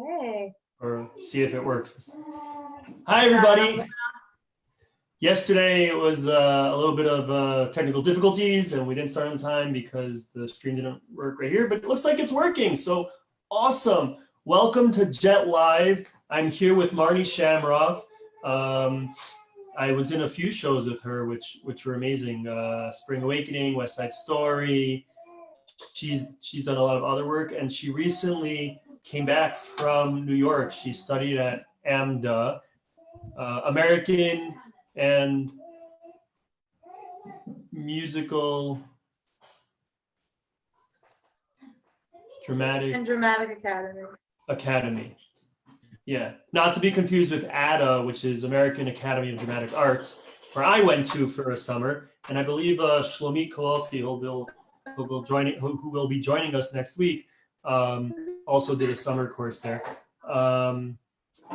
Hey. Or see if it works. Hi, everybody. Yesterday it was a little bit of technical difficulties and we didn't start on time because the stream didn't work right here, but it looks like it's working. So awesome. Welcome to Jet Live. I'm here with Marni Schamroth. I was in a few shows with her, which were amazing. Spring Awakening, West Side Story. She's done a lot of other work, and she recently came back from New York. She studied at AMDA, American and Musical Dramatic Academy. Yeah, not to be confused with ADA, which is American Academy of Dramatic Arts, where I went to for a summer. And I believe Shlomit Kowalski, who will be joining us next week, also did a summer course there.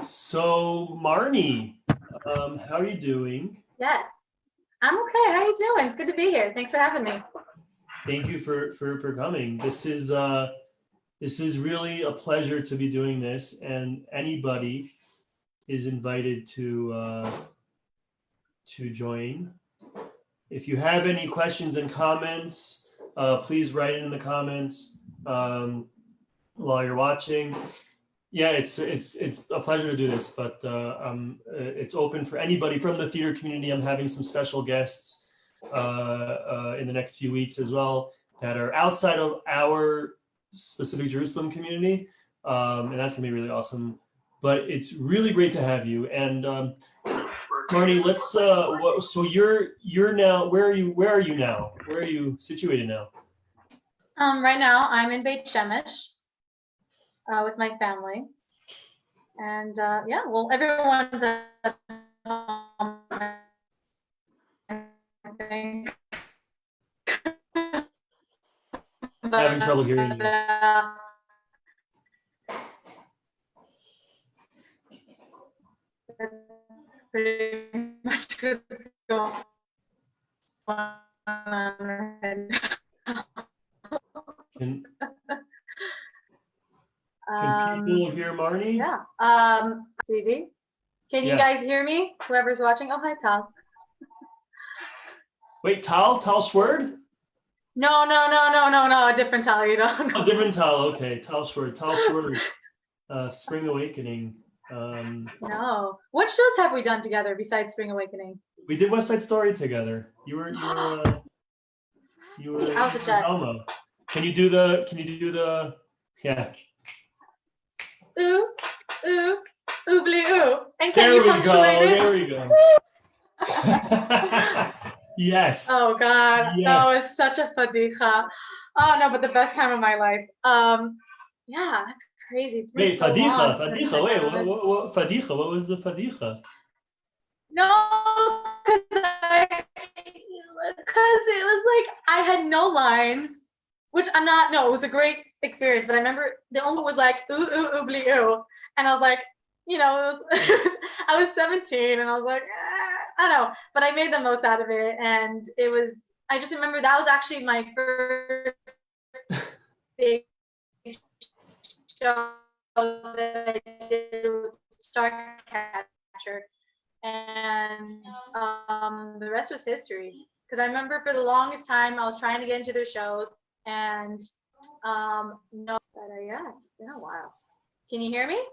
So Marni, how are you doing? Yes, I'm okay. How are you doing? It's good to be here. Thanks for having me. Thank you for coming. This is really a pleasure to be doing this, and anybody is invited to join. If you have any questions and comments, please write it in the comments while you're watching. Yeah, it's a pleasure to do this, but it's open for anybody from the theater community. I'm having some special guests in the next few weeks as well that are outside of our specific Jerusalem community, and that's gonna be really awesome. But it's really great to have you. And Marni, let's. So you're now. Where are you now? Where are you situated now? Right now, I'm in Beit Shemesh with my family, and yeah, well, everyone's at home, I think. I'm having trouble hearing you. Pretty much what's going on. Can people hear Marni? Yeah. CV. Can you guys hear me? Whoever's watching. Oh, hi, Tal. Wait, Tal Schwerd? No, a different Tal. You don't know. Oh, different Tal. Okay, Tal Schwerd. Spring Awakening. No. What shows have we done together besides Spring Awakening? We did West Side Story together. You were I was a Jet. Elmo. Can you do the yeah. Ooh, oobly ooh. And can you punctuate it? There we go. Yes. Oh God, yes. That was such a fadicha. Oh no, but the best time of my life. Yeah, that's crazy. It's been Wait, so long fadicha. Wait, what fadicha? What was the fadicha? No, because it was like I had no lines, which I'm not. No, it was a great experience. But I remember the only was like ooh oobly ooh, and I was like, I was 17, and I was like, I don't know, but I made the most out of it, and it was. I just remember that was actually my first big show that I did with Starcatcher, and the rest was history. Because I remember for the longest time I was trying to get into their shows, and no, but yeah, it's been a while. Can you hear me?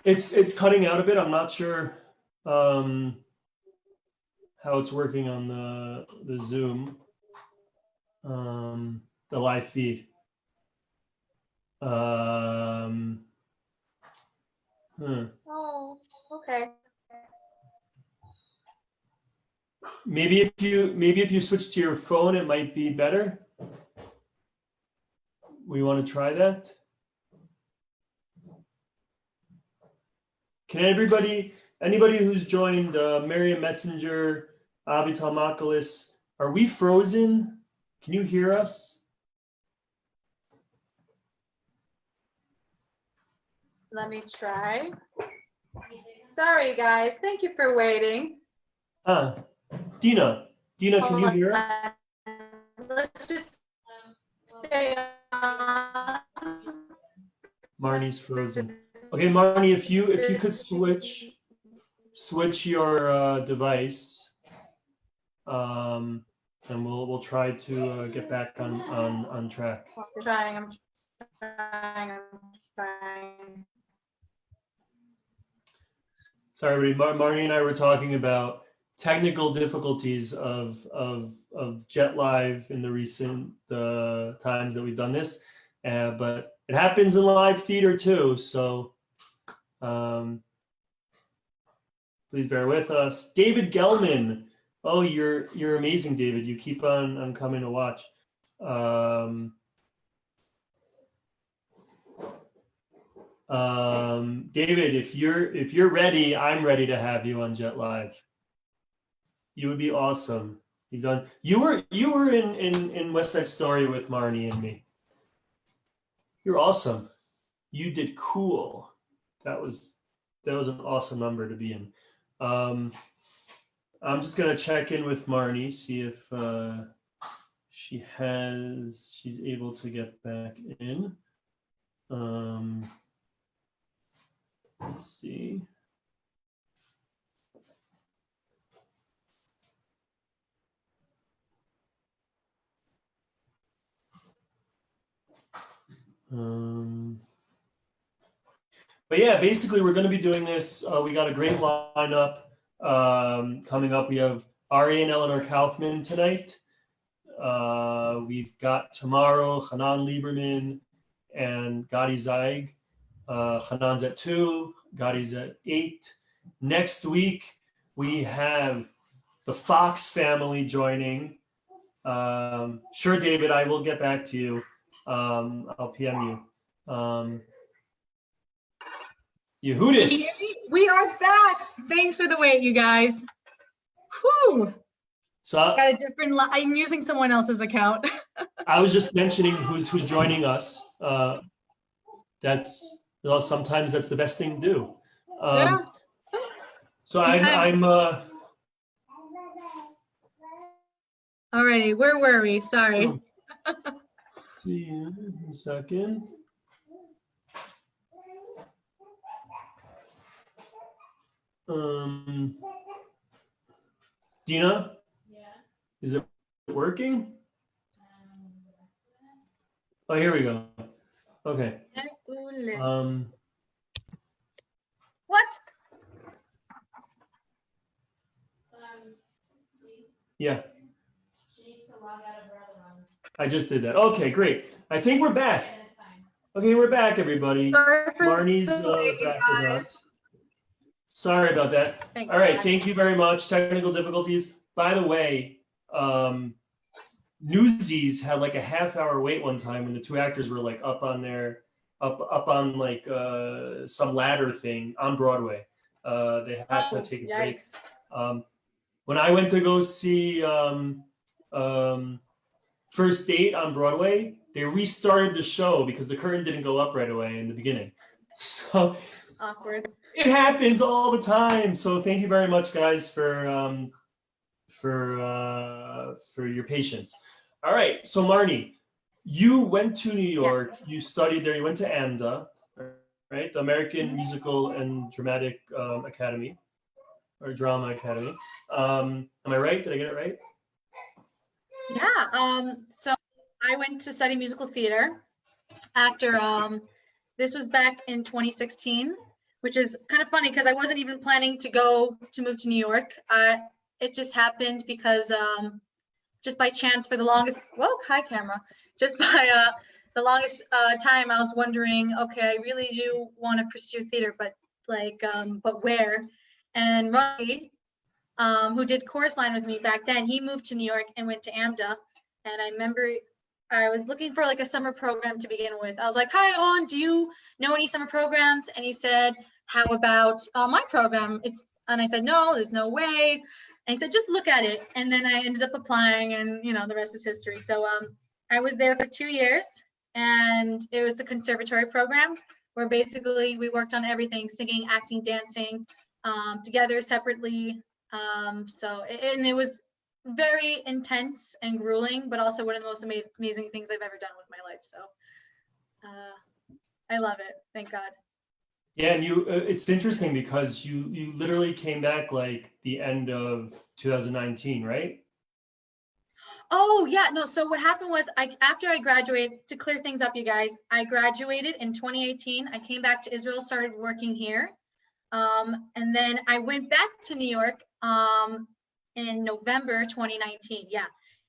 It's cutting out a bit. I'm not sure how it's working on the Zoom, the live feed. Oh, okay. Maybe if you switch to your phone, it might be better. We want to try that. Can anybody who's joined, Miriam Metzinger, Avital Makalis, are we frozen? Can you hear us? Let me try. Sorry, guys. Thank you for waiting. Dina, can you hear us? Let's just stay on. Marnie's frozen. Okay, Marnie, if you could switch your device, and we'll try to get back on track. I'm trying. Sorry, everybody. Marnie and I were talking about technical difficulties of Jet Live in the recent times that we've done this, but it happens in live theater too. So please bear with us. David Gelman. Oh, you're amazing, David. You keep on coming to watch. David, if you're ready, I'm ready to have you on Jet Live. You would be awesome. You were in West Side Story with Marnie and me. You're awesome. You did cool. That was an awesome number to be in. I'm just gonna check in with Marnie, see if she's able to get back in. Let's see. But yeah, basically we're going to be doing this. We got a great lineup coming up. We have Ari and Eleanor Kaufman tonight. We've got tomorrow Hanan Lieberman and Gadi Zeig. Hanan's at 2, Gadi's at 8. Next week we have the Fox family joining. Sure, David, I will get back to you. I'll PM you. Yehudis. We are back. Thanks for the wait, you guys. Whew. So Got a different. I'm using someone else's account. I was just mentioning who's joining us. Sometimes that's the best thing to do. Yeah. So I'm. Alrighty, where were we? Sorry. See you in a second. Dina? Yeah. Is it working? Oh, here we go. Okay. What? Yeah. She needs to log out of her other one. I just did that. Okay, great. I think we're back. Okay, we're back, everybody. Marnie's back with us. Sorry about that. All right, thank you very much. Technical difficulties. By the way, Newsies had like a half-hour wait one time when the two actors were like up on like some ladder thing on Broadway. They had to take a break. When I went to go see First Date on Broadway, they restarted the show because the curtain didn't go up right away in the beginning. So awkward. It happens all the time. So thank you very much, guys, for your patience. All right. So Marnie, you went to New York. Yeah. You studied there. You went to AMDA, right? The American Musical and Dramatic Academy, or Drama Academy. Am I right? Did I get it right? Yeah. So I went to study musical theater after. This was back in 2016. Which is kind of funny because I wasn't even planning to move to New York. It just happened because just by chance for the longest, hi camera. Just by the longest time I was wondering, okay, I really do want to pursue theater, but where? And Marni, who did chorus line with me back then, he moved to New York and went to AMDA. And I remember I was looking for like a summer program to begin with. I was like, hi, Owen, do you know any summer programs? And he said, how about my program? And I said, no, there's no way. And he said, just look at it. And then I ended up applying and, the rest is history. So I was there for 2 years and it was a conservatory program where basically we worked on everything, singing, acting, dancing together separately. It was very intense and grueling, but also one of the most amazing things I've ever done with my life. So I love it. Thank God. Yeah, and it's interesting because you literally came back like the end of 2019, right? Oh yeah, no. So what happened was, after I graduated, to clear things up, you guys, I graduated in 2018. I came back to Israel, started working here, and then I went back to New York in November 2019. Yeah,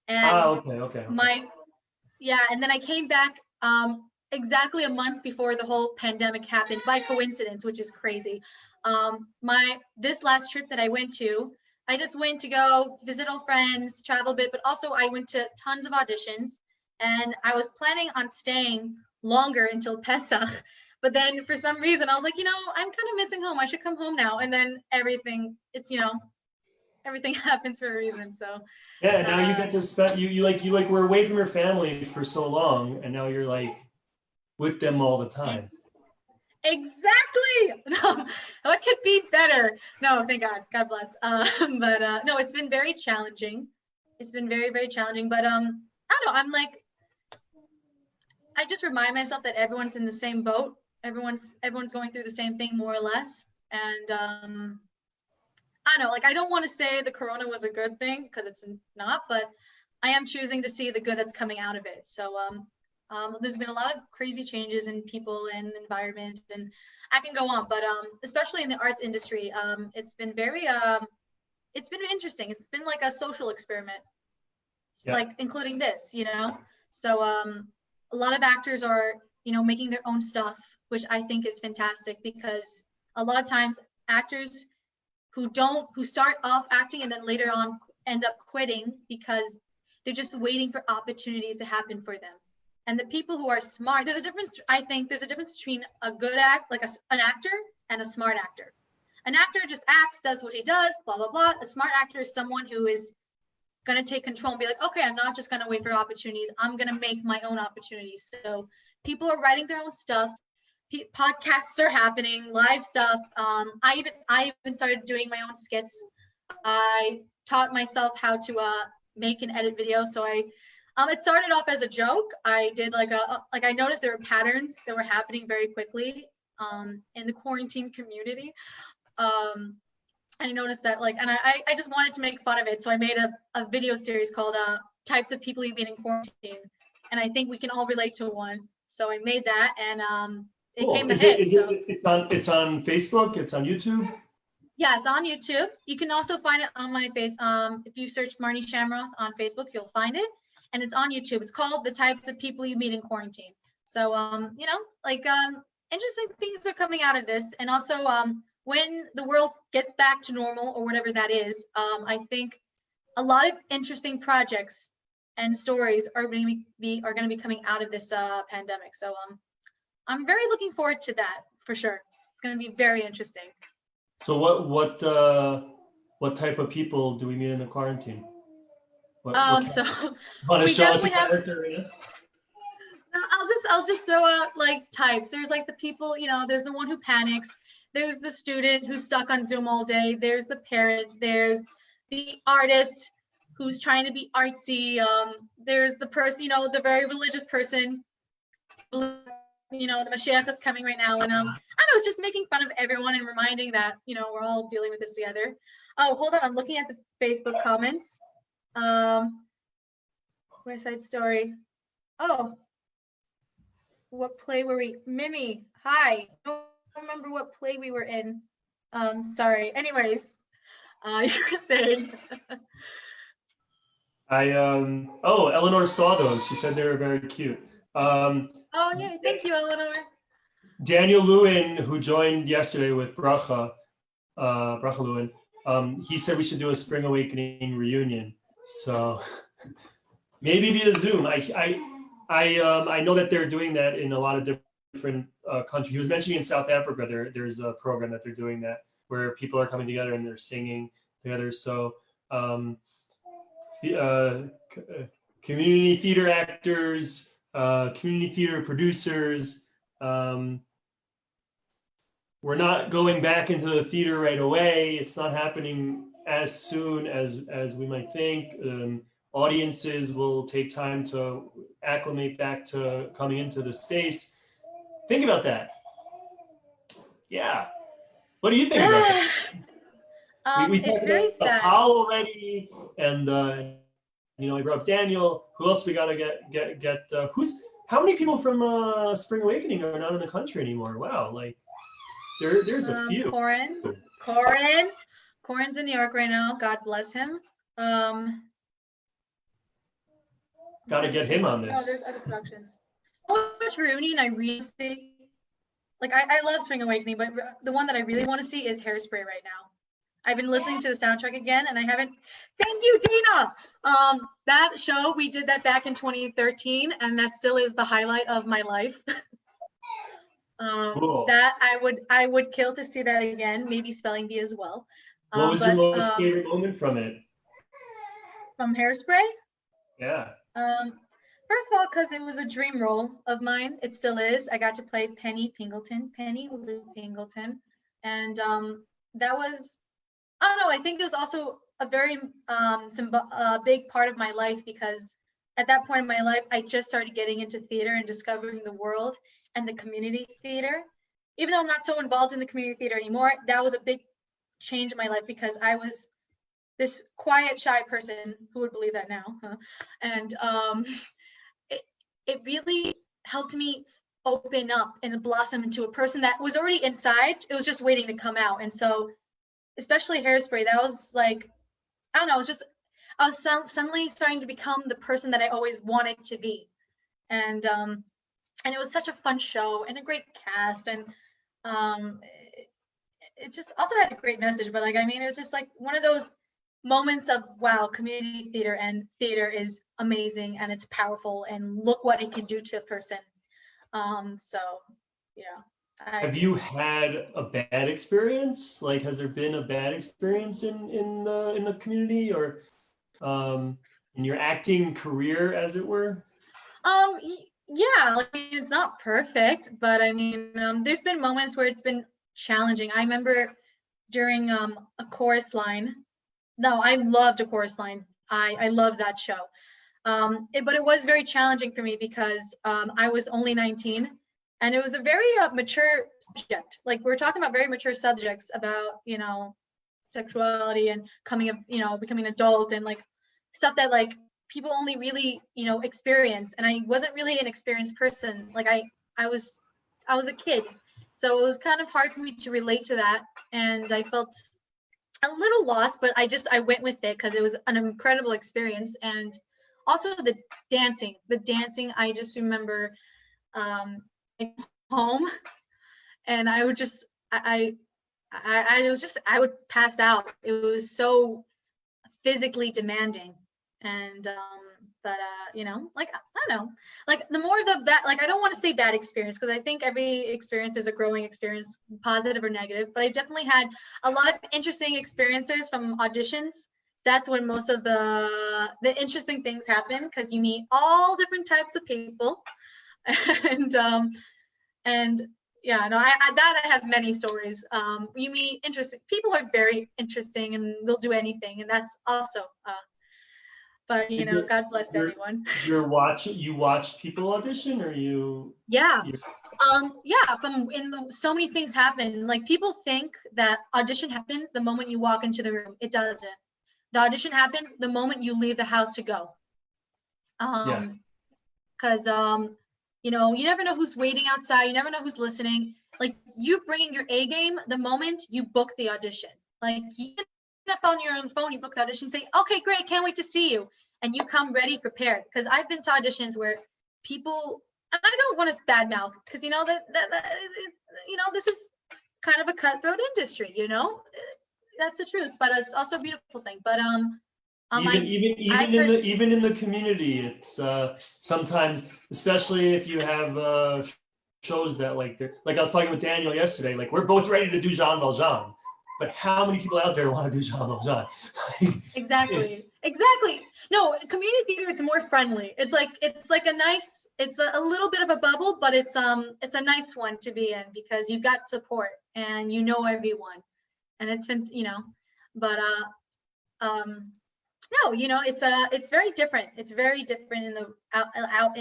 and Okay. my and then I came back exactly a month before the whole pandemic happened by coincidence, which is crazy. This last trip that I went to, I just went to go visit old friends, travel a bit, but also I went to tons of auditions, and I was planning on staying longer until Pesach. But then for some reason I was like, I'm kind of missing home. I should come home now. And then everything happens for a reason. So Yeah, now you get to spend you like were away from your family for so long, and now you're like with them all the time. exactly. No, what could be better? No, thank God. God bless. But no, it's been very challenging. It's been very, very challenging. But I don't know. I'm like, I just remind myself that everyone's in the same boat. Everyone's going through the same thing, more or less. And I don't know, like, I don't want to say the corona was a good thing, because it's not, but I am choosing to see the good that's coming out of it. So there's been a lot of crazy changes in people and environment, and I can go on, but especially in the arts industry, it's been very it's been interesting. It's been like a social experiment, like including this, So a lot of actors are, making their own stuff, which I think is fantastic, because a lot of times actors who start off acting and then later on end up quitting because they're just waiting for opportunities to happen for them. And the people who are smart, I think there's a difference between a good an actor and a smart actor. An actor just acts, does what he does, blah, blah, blah. A smart actor is someone who is going to take control and be like, okay, I'm not just going to wait for opportunities. I'm going to make my own opportunities. So people are writing their own stuff. Podcasts are happening, live stuff. I even started doing my own skits. I taught myself how to make and edit videos. So it started off as a joke. I did I noticed there were patterns that were happening very quickly in the quarantine community. I noticed that and I just wanted to make fun of it. So I made a video series called Types of People You Meet in Quarantine. And I think we can all relate to one. So I made that, and it came a hit. It's on Facebook, it's on YouTube? Yeah, it's on YouTube. You can also find it on my face. If you search Marni Schamroth on Facebook, you'll find it. And it's on YouTube. It's called The Types of People You Meet in Quarantine. So, interesting things are coming out of this. And also, when the world gets back to normal, or whatever that is, I think a lot of interesting projects and stories are going to be coming out of this pandemic. So, I'm very looking forward to that, for sure. It's going to be very interesting. So what type of people do we meet in the quarantine? So want to we show us definitely a character? I'll just throw out types. There's the people, there's the one who panics. There's the student who's stuck on Zoom all day. There's the parent. There's the artist who's trying to be artsy. There's the person, the very religious person. The Mashiach is coming right now, and I know it's just making fun of everyone and reminding that we're all dealing with this together. Oh, hold on, I'm looking at the Facebook comments. West Side Story. Oh, what play were we? Mimi, hi. I don't remember what play we were in. Sorry. Anyways, you were saying. Eleanor saw those. She said they were very cute. Oh yeah, thank you, Eleanor. Daniel Lewin, who joined yesterday with Bracha Lewin, he said we should do a Spring Awakening reunion. So maybe via Zoom. I know that they're doing that in a lot of different countries. He was mentioning in South Africa there's a program that they're doing that where people are coming together and they're singing together. So community theater actors, community theater producers. We're not going back into the theater right away. It's not happening as soon as we might think. Audiences will take time to acclimate back to coming into the space. Think about that. Yeah. What do you think about that? We It's talked very about sad. Paul already, and we brought up Daniel. Who else we gotta get? How many people from Spring Awakening are not in the country anymore? Wow, like there's a few. Corin's in New York right now. God bless him. Gotta get him on No, this. there's other productions. Which reunion I really see? Like I love Spring Awakening, but the one that I really want to see is Hairspray right now. I've been listening to the soundtrack again, and I haven't. Thank you, Dina. That show, we did that back in 2013, and that still is the highlight of my life. Cool. That I would kill to see that again. Maybe Spelling Bee as well. What was your most favorite moment from it? From Hairspray? Yeah. First of all, because it was a dream role of mine. It still is. I got to play Penny Lou Pingleton, and that was, I don't know, I think it was also a very big part of my life, because at that point in my life, I just started getting into theater and discovering the world and the community theater. Even though I'm not so involved in the community theater anymore, that was a big change in my life, because I was this quiet, shy person. Who would believe that now? Huh? And it really helped me open up and blossom into a person that was already inside. It was just waiting to come out. And so, especially Hairspray, that was like, I don't know, I was suddenly starting to become the person that I always wanted to be. And it was such a fun show and a great cast, and it just also had a great message. But like, I mean, it was just like one of those moments of, wow, community theater and theater is amazing, and it's powerful, and look what it can do to a person. So yeah. Have you had a bad experience? Like, has there been a bad experience in the community, or in your acting career, as it were? Yeah, I mean, it's not perfect, but I mean, there's been moments where it's been challenging. I remember during a chorus line. No, I loved A Chorus Line. I love that show. But it was very challenging for me, because I was only 19, and it was a very mature subject. Like, we're talking about very mature subjects about, sexuality and becoming an adult, and like stuff that like people only really, experience. And I wasn't really an experienced person. Like I was a kid. So it was kind of hard for me to relate to that. And I felt a little lost, but I went with it because it was an incredible experience. And also the dancing, I just remember home, and I would just, I would pass out. It was so physically demanding. And like, I don't know, like the more the bad, like I don't want to say bad experience, because I think every experience is a growing experience, positive or negative, but I definitely had a lot of interesting experiences from auditions. That's when most of the interesting things happen, because you meet all different types of people. and yeah, no, I have many stories. You meet interesting people, are very interesting, and they'll do anything, and that's also but God bless everyone. You watch people audition, or you? Yeah. So many things happen. Like, people think that audition happens the moment you walk into the room. It doesn't. The audition happens the moment you leave the house to go. Because you never know who's waiting outside. You never know who's listening. Like, you bringing your A game the moment you book the audition. Like, you on your own phone, you book the audition, say, okay, great, can't wait to see you, and you come ready, prepared. Because I've been to auditions where people, and I don't want to badmouth, because this is kind of a cutthroat industry, that's the truth, but it's also a beautiful thing. But even in the community, it's sometimes, especially if you have shows that like I was talking with Daniel yesterday, like we're both ready to do Jean Valjean. But how many people out there want to do Jean Valjean? Exactly. No, community theater, it's more friendly. It's like a nice, it's a little bit of a bubble, but it's a nice one to be in, because you've got support and everyone, and it's been, but No, it's very different. It's very different in the out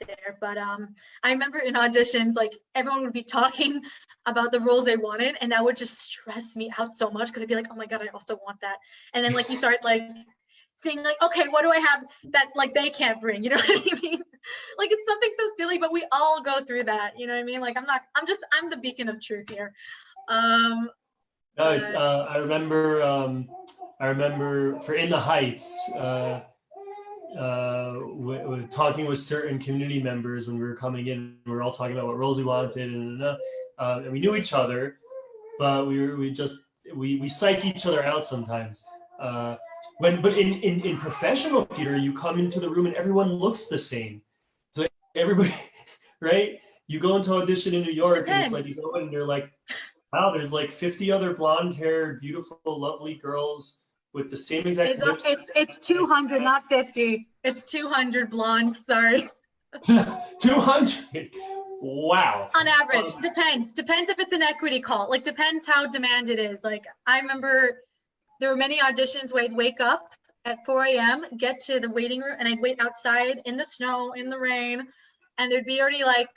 there. But I remember in auditions, like everyone would be talking about the roles they wanted, and that would just stress me out so much because I'd be like, oh my god, I also want that. And then like you start like saying like, okay, what do I have that like they can't bring? You know what I mean? Like it's something so silly, but we all go through that. You know what I mean? Like I'm the beacon of truth here. No, it's I remember for In the Heights, talking with certain community members when we were coming in, we were all talking about what roles we wanted, and we knew each other, but we psych each other out sometimes. But in professional theater, you come into the room and everyone looks the same. It's like everybody, right? You go into audition in New York, and it's like you go in and you're like, wow, there's like 50 other blonde-haired, beautiful, lovely girls with the same exact lips. It's 200, not 50. It's 200 blondes. Sorry. 200. Wow. On average, depends if it's an equity call. Like depends how demand it is. Like I remember there were many auditions where I'd wake up at 4 a.m., get to the waiting room, and I'd wait outside in the snow, in the rain, and there'd be already like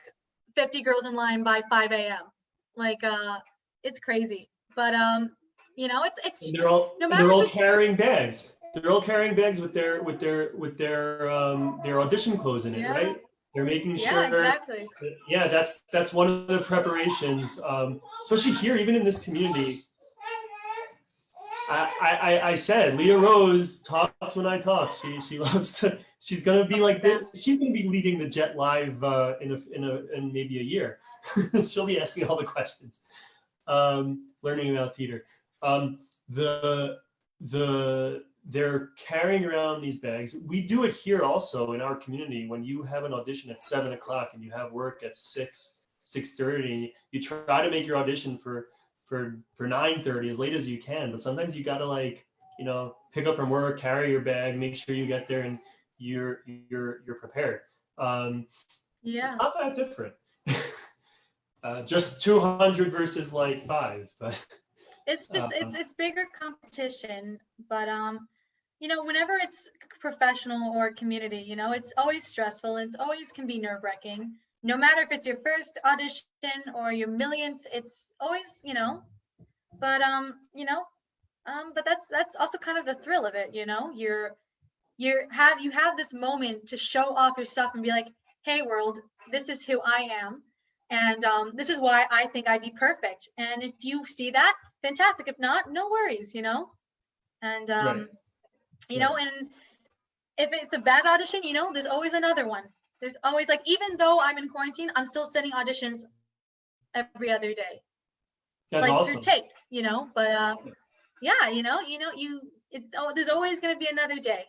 50 girls in line by 5 a.m. Like it's crazy. But it's and they're all carrying bags. They're all carrying bags with their audition clothes in it, right? They're making sure. Exactly. Yeah, that's one of the preparations, especially here, even in this community. I said Leah Rose talks when I talk. She loves to. She's gonna be like this. She's gonna be leading the Jet Live in maybe a year. She'll be asking all the questions, learning about theater. They're carrying around these bags. We do it here also in our community. When you have an audition at 7 o'clock and you have work at 6:30, you try to make your audition for 9:30 as late as you can. But sometimes you gotta pick up from work, carry your bag, make sure you get there and you're prepared. It's not that different. Just 200 versus like 5, but it's just it's bigger competition. But whenever it's professional or community, it's always stressful and it's always can be nerve-wracking. No matter if it's your first audition or your millionth, it's always, but but that's also kind of the thrill of it, you have this moment to show off your stuff and be like, hey world, this is who I am, and this is why I think I'd be perfect. And if you see that, fantastic. If not, no worries, and right. And if it's a bad audition, there's always another one. There's always, like, even though I'm in quarantine, I'm still sending auditions every other day. That's like awesome. Through tapes, but there's always going to be another day.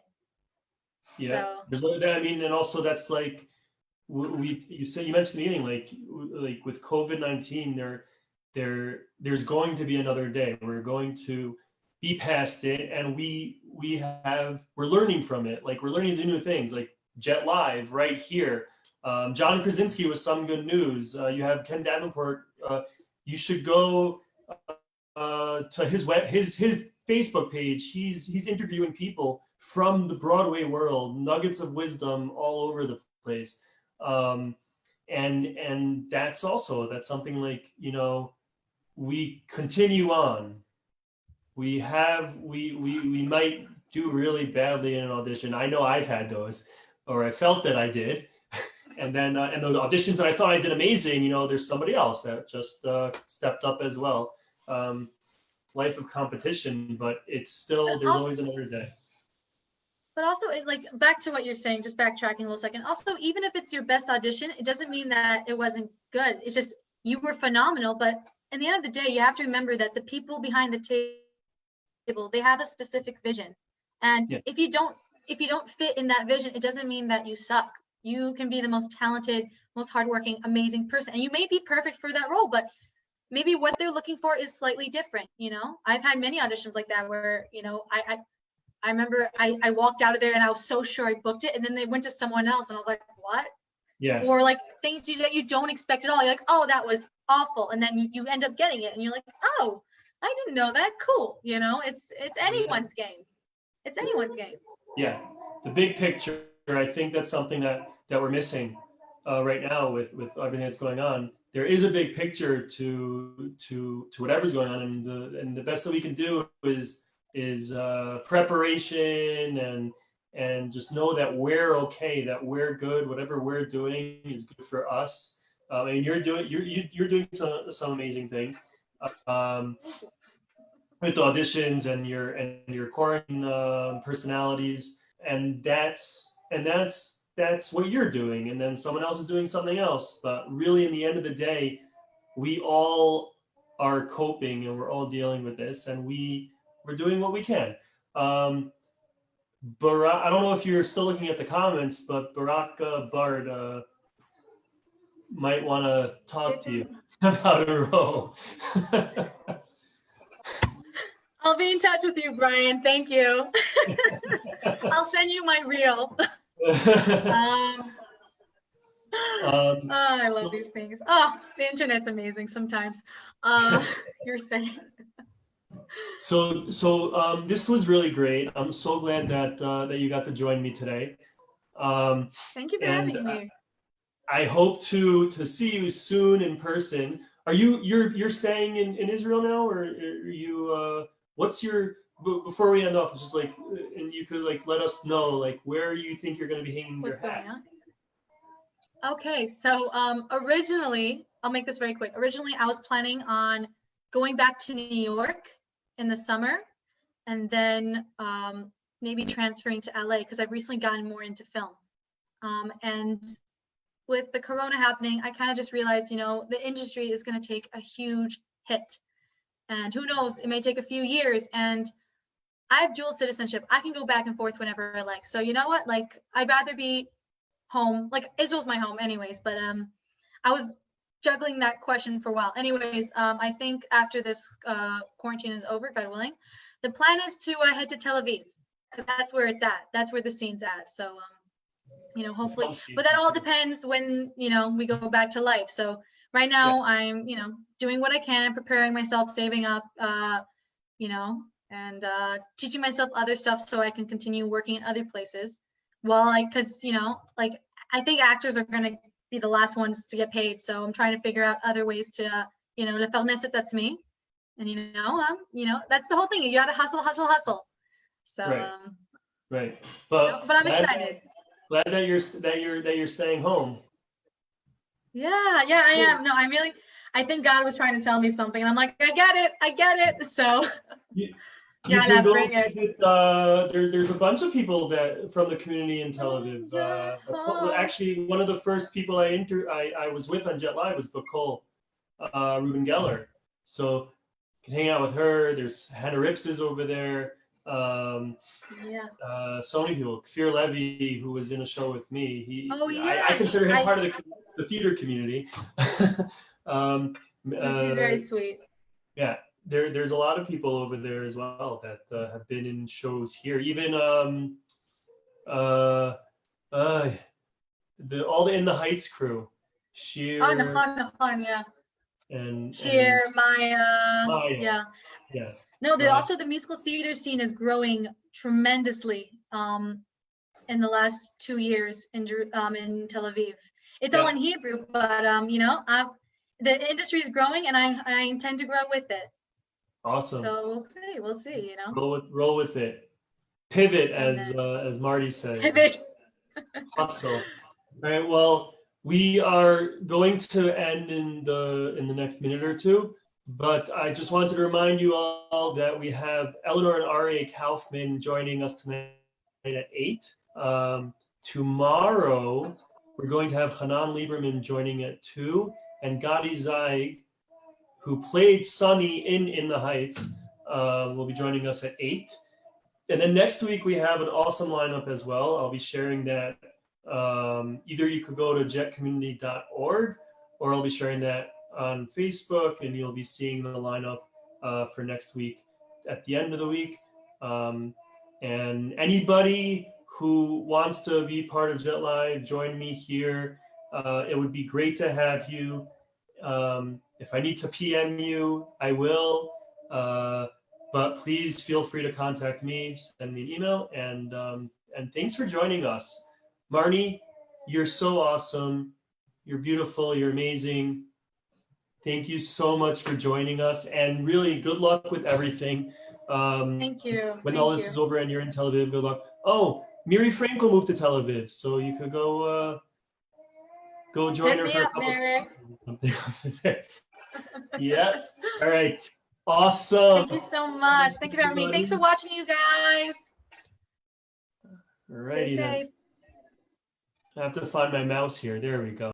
Yeah. So. And also that's like you mentioned in the beginning, like with COVID-19, there's going to be another day. We're going to be past it, and we're learning from it. Like we're learning to do new things, like Jet Live right here. John Krasinski with Some Good News. You have Ken Davenport. You should go to his Facebook page. He's interviewing people from the Broadway world, nuggets of wisdom all over the place. And that's something like, we continue on. We might do really badly in an audition. I know I've had those, or I felt that I did. And then, and the auditions that I thought I did amazing, there's somebody else that just stepped up as well. Life of competition, but it's still, there's always another day. But also, back to what you're saying, just backtracking a little second. Also, even if it's your best audition, it doesn't mean that it wasn't good. It's just you were phenomenal. But at the end of the day, you have to remember that the people behind the table, they have a specific vision. And if you don't fit in that vision, it doesn't mean that you suck. You can be the most talented, most hardworking, amazing person. And you may be perfect for that role, but maybe what they're looking for is slightly different. I've had many auditions like that where, I remember I walked out of there and I was so sure I booked it, and then they went to someone else and I was like, what? Yeah. Or like things that you don't expect at all. You're like, oh, that was awful. And then you end up getting it and you're like, oh, I didn't know that. Cool. It's anyone's game. It's anyone's game. Yeah, the big picture. I think that's something that we're missing right now with everything that's going on. There is a big picture to whatever's going on, and the best that we can do is preparation and just know that we're okay, that we're good. Whatever we're doing is good for us. And you're doing some amazing things. With auditions and your quarantine personalities, and that's what you're doing, and then someone else is doing something else. But really, in the end of the day, we all are coping, and we're all dealing with this, and we're doing what we can. Barak, I don't know if you're still looking at the comments, but Barak Bard might want to talk to you about a role. I'll be in touch with you, Brian. Thank you. I'll send you my reel. I love these things. Oh, the internet's amazing sometimes. You're saying. So this was really great. I'm so glad that you got to join me today. Thank you for having me. I hope to see you soon in person. Are you're staying in Israel now, or are you? What's your, before we end off, it's just like, and you could like let us know like where you think you're going to be hanging your hat. What's going on? Okay, so originally, I'll make this very quick. Originally, I was planning on going back to New York in the summer, and then maybe transferring to LA because I've recently gotten more into film. And with the corona happening, I kind of just realized, the industry is going to take a huge hit. And who knows, it may take a few years. And I have dual citizenship. I can go back and forth whenever I like. So you know what? Like, I'd rather be home. Like, Israel's my home anyways. But I was juggling that question for a while. Anyways, I think after this quarantine is over, God willing, the plan is to head to Tel Aviv because that's where it's at. That's where the scene's at. So, hopefully. But that all depends when, we go back to life. So right now, I'm, doing what I can, preparing myself, saving up, and teaching myself other stuff so I can continue working in other places. Because, I think actors are going to be the last ones to get paid. So I'm trying to figure out other ways to, to that's me. And, that's the whole thing. You got to hustle, hustle, hustle. So, right. But I'm excited. Glad that you're staying home. Yeah, I am. No, I think God was trying to tell me something, and I'm like, I get it. So you can go visit. There's a bunch of people that from the community in Tel Aviv. Actually, one of the first people I was with on Jet Live was Bacol Ruben Geller. So you can hang out with her. There's Hannah Rips is over there. So many people. Kfir Levy, who was in a show with me. I consider him part of the theater community. He's very sweet. Yeah, there's a lot of people over there as well that have been in shows here. Even all the In the Heights crew, Sheer. Yeah. And Sheer, Maya. Yeah. No, also the musical theater scene is growing tremendously in the last 2 years in Tel Aviv. It's all in Hebrew, but the industry is growing, and I intend to grow with it. Awesome. So we'll see. Roll with it. Pivot, as Marty said. Pivot. Hustle. All right. Well, we are going to end in the next minute or two. But I just wanted to remind you all that we have Eleanor and Aryeh Kaufman joining us tonight at 8. Tomorrow, we're going to have Hanan Lieberman joining at 2, and Gadi Zeig, who played Sonny in the Heights, will be joining us at 8. And then next week, we have an awesome lineup as well. I'll be sharing that. Either you could go to jetcommunity.org, or I'll be sharing that on Facebook, and you'll be seeing the lineup for next week at the end of the week. And anybody who wants to be part of Jet Live, join me here. It would be great to have you. If I need to PM you, I will. But please feel free to contact me, send me an email, and thanks for joining us. Marni, you're so awesome. You're beautiful. You're amazing. Thank you so much for joining us, and really good luck with everything. Thank you. When Thank all this you. is over and you're in Tel Aviv, good luck. Oh, Miri Frankel moved to Tel Aviv, so you could go join Hit her me for a up, couple. Merrick. Yeah. All right. Awesome. Thank you so much. Thank you for having me. Thanks for watching, you guys. All Stay righty then. safe. I have to find my mouse here. There we go.